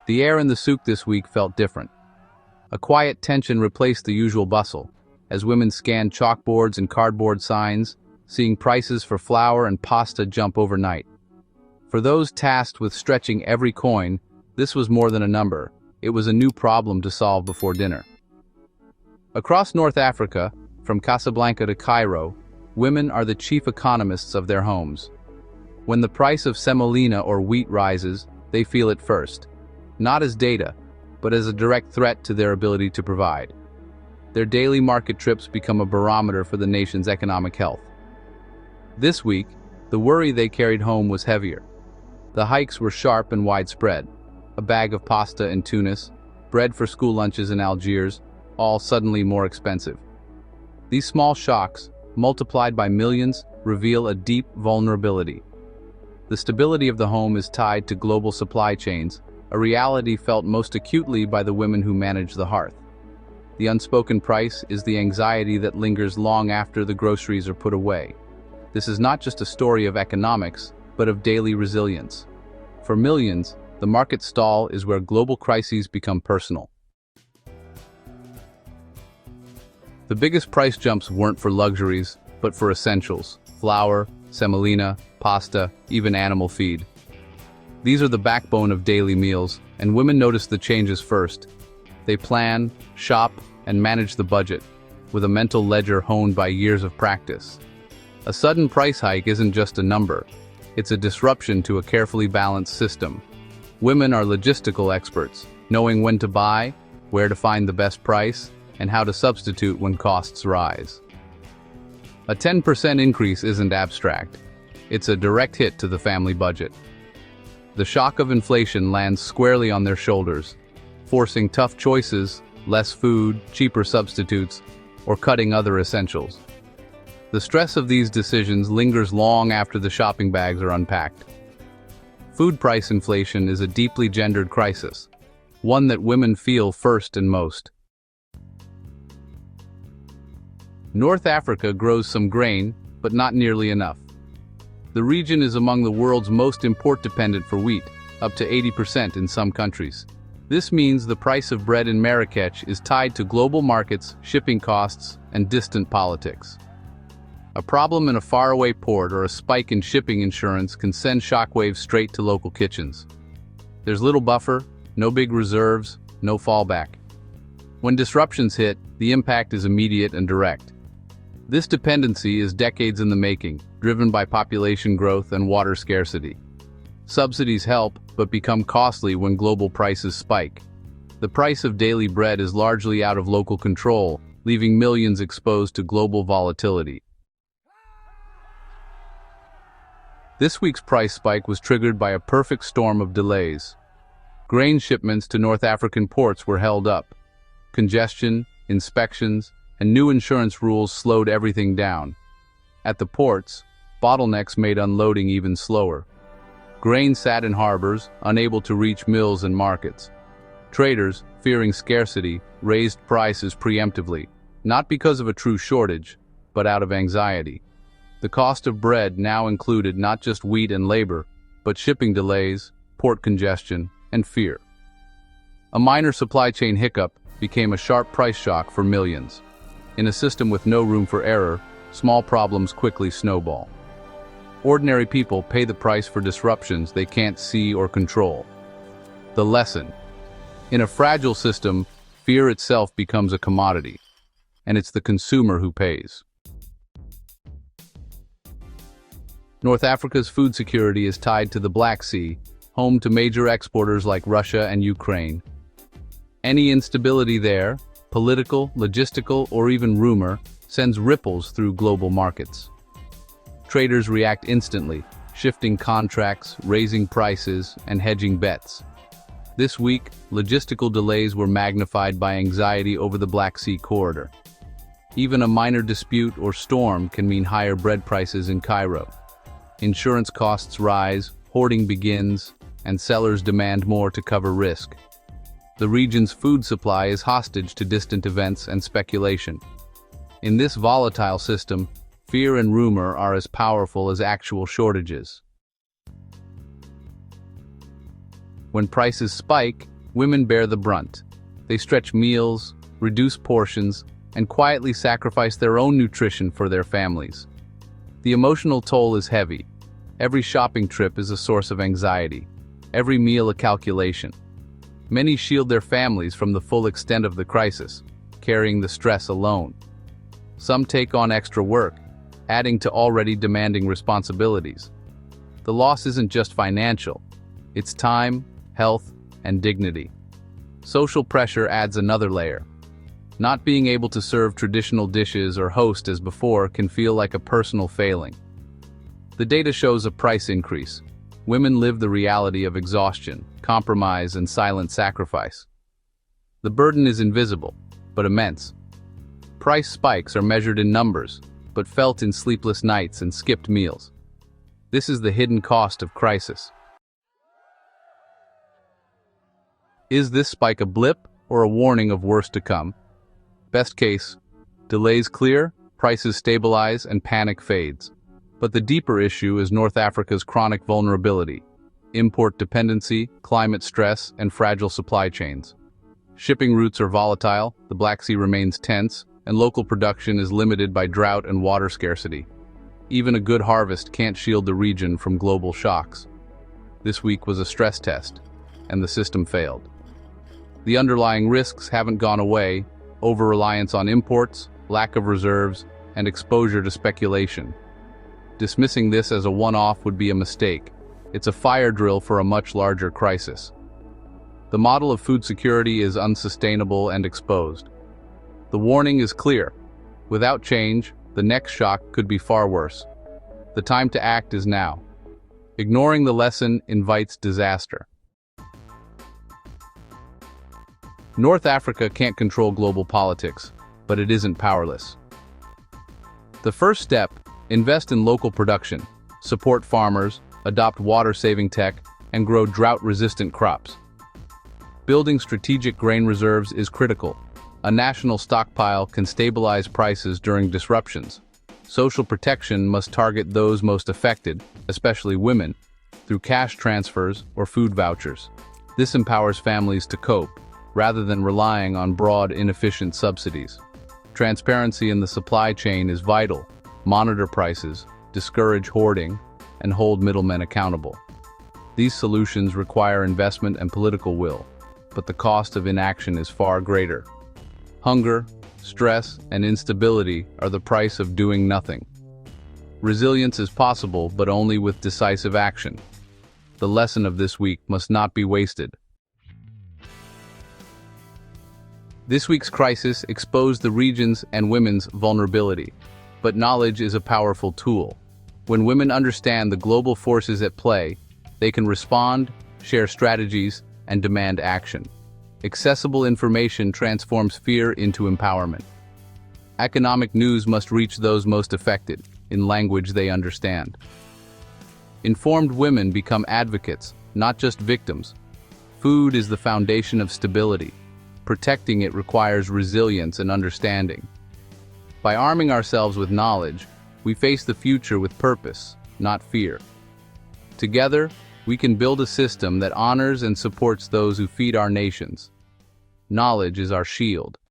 The air in the souk this week felt different. A quiet tension replaced the usual bustle, as women scanned chalkboards and cardboard signs, seeing prices for flour and pasta jump overnight. For those tasked with stretching every coin, this was more than a number. It was a new problem to solve before dinner. Across North Africa, from Casablanca to Cairo, women are the chief economists of their homes. When the price of semolina or wheat rises, they feel it first, not as data, but as a direct threat to their ability to provide. Their daily market trips become a barometer for the nation's economic health. This week, the worry they carried home was heavier. The hikes were sharp and widespread. A bag of pasta in Tunis, bread for school lunches in Algiers, all suddenly more expensive. These small shocks, multiplied by millions, reveal a deep vulnerability. The stability of the home is tied to global supply chains, a reality felt most acutely by the women who manage the hearth. The unspoken price is the anxiety that lingers long after the groceries are put away. This is not just a story of economics, but of daily resilience. For millions, the market stall is where global crises become personal. The biggest price jumps weren't for luxuries, but for essentials: flour, semolina, pasta, even animal feed. These are the backbone of daily meals, and women notice the changes first. They plan, shop, and manage the budget, with a mental ledger honed by years of practice. A sudden price hike isn't just a number, it's a disruption to a carefully balanced system. Women are logistical experts, knowing when to buy, where to find the best price, and how to substitute when costs rise. A 10% increase isn't abstract. It's a direct hit to the family budget. The shock of inflation lands squarely on their shoulders, forcing tough choices: less food, cheaper substitutes, or cutting other essentials. The stress of these decisions lingers long after the shopping bags are unpacked. Food price inflation is a deeply gendered crisis, one that women feel first and most. North Africa grows some grain, but not nearly enough. The region is among the world's most import-dependent for wheat, up to 80% in some countries. This means the price of bread in Marrakech is tied to global markets, shipping costs, and distant politics. A problem in a faraway port or a spike in shipping insurance can send shockwaves straight to local kitchens. There's little buffer, no big reserves, no fallback. When disruptions hit, the impact is immediate and direct. This dependency is decades in the making, driven by population growth and water scarcity. Subsidies help, but become costly when global prices spike. The price of daily bread is largely out of local control, leaving millions exposed to global volatility. This week's price spike was triggered by a perfect storm of delays. Grain shipments to North African ports were held up. Congestion, inspections, and new insurance rules slowed everything down. At the ports, bottlenecks made unloading even slower. Grain sat in harbors, unable to reach mills and markets. Traders, fearing scarcity, raised prices preemptively, not because of a true shortage, but out of anxiety. The cost of bread now included not just wheat and labor, but shipping delays, port congestion, and fear. A minor supply chain hiccup became a sharp price shock for millions. In a system with no room for error, small problems quickly snowball. Ordinary people pay the price for disruptions they can't see or control. The lesson: in a fragile system, fear itself becomes a commodity, and it's the consumer who pays. North Africa's food security is tied to the Black Sea, home to major exporters like Russia and Ukraine. Any instability there, political, logistical, or even rumor, sends ripples through global markets. Traders react instantly, shifting contracts, raising prices, and hedging bets. This week, logistical delays were magnified by anxiety over the Black Sea corridor. Even a minor dispute or storm can mean higher bread prices in Cairo. Insurance costs rise, hoarding begins, and sellers demand more to cover risk. The region's food supply is hostage to distant events and speculation. In this volatile system, fear and rumor are as powerful as actual shortages. When prices spike, Women bear the brunt. They stretch meals, reduce portions, and quietly sacrifice their own nutrition for their families. The emotional toll is heavy. Every shopping trip is a source of anxiety. Every meal a calculation. Many shield their families from the full extent of the crisis, carrying the stress alone. Some take on extra work, adding to already demanding responsibilities. The loss isn't just financial. It's time, health, and dignity. Social pressure adds another layer. Not being able to serve traditional dishes or host as before can feel like a personal failing. The data shows a price increase. Women live the reality of exhaustion, compromise, and silent sacrifice. The burden is invisible, but immense. Price spikes are measured in numbers, but felt in sleepless nights and skipped meals. This is the hidden cost of crisis. Is this spike a blip or a warning of worse to come? Best case, delays clear, prices stabilize, and panic fades. But the deeper issue is North Africa's chronic vulnerability, import dependency, climate stress, and fragile supply chains. Shipping routes are volatile, the Black Sea remains tense, and local production is limited by drought and water scarcity. Even a good harvest can't shield the region from global shocks. This week was a stress test, and the system failed. The underlying risks haven't gone away: over-reliance on imports, lack of reserves, and exposure to speculation. Dismissing this as a one-off would be a mistake. It's a fire drill for a much larger crisis. The model of food security is unsustainable and exposed. The warning is clear. Without change, the next shock could be far worse. The time to act is now. Ignoring the lesson invites disaster. North Africa can't control global politics, but it isn't powerless. The first step: invest in local production, support farmers, adopt water-saving tech, and grow drought-resistant crops. Building strategic grain reserves is critical. A national stockpile can stabilize prices during disruptions. Social protection must target those most affected, especially women, through cash transfers or food vouchers. This empowers families to cope, rather than relying on broad, inefficient subsidies. Transparency in the supply chain is vital. Monitor prices, discourage hoarding, and hold middlemen accountable. These solutions require investment and political will, but the cost of inaction is far greater. Hunger, stress, and instability are the price of doing nothing. Resilience is possible, but only with decisive action. The lesson of this week must not be wasted. This week's crisis exposed the region's and women's vulnerability, but knowledge is a powerful tool. When women understand the global forces at play, they can respond, share strategies, and demand action. Accessible information transforms fear into empowerment. Economic news must reach those most affected, in language they understand. Informed women become advocates, not just victims. Food is the foundation of stability. Protecting it requires resilience and understanding. By arming ourselves with knowledge, we face the future with purpose, not fear. Together, we can build a system that honors and supports those who feed our nations. Knowledge is our shield.